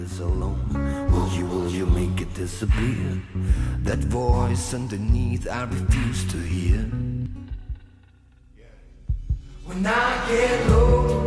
is alone. Will you make it disappear? That voice underneath I refuse to hear. When I get low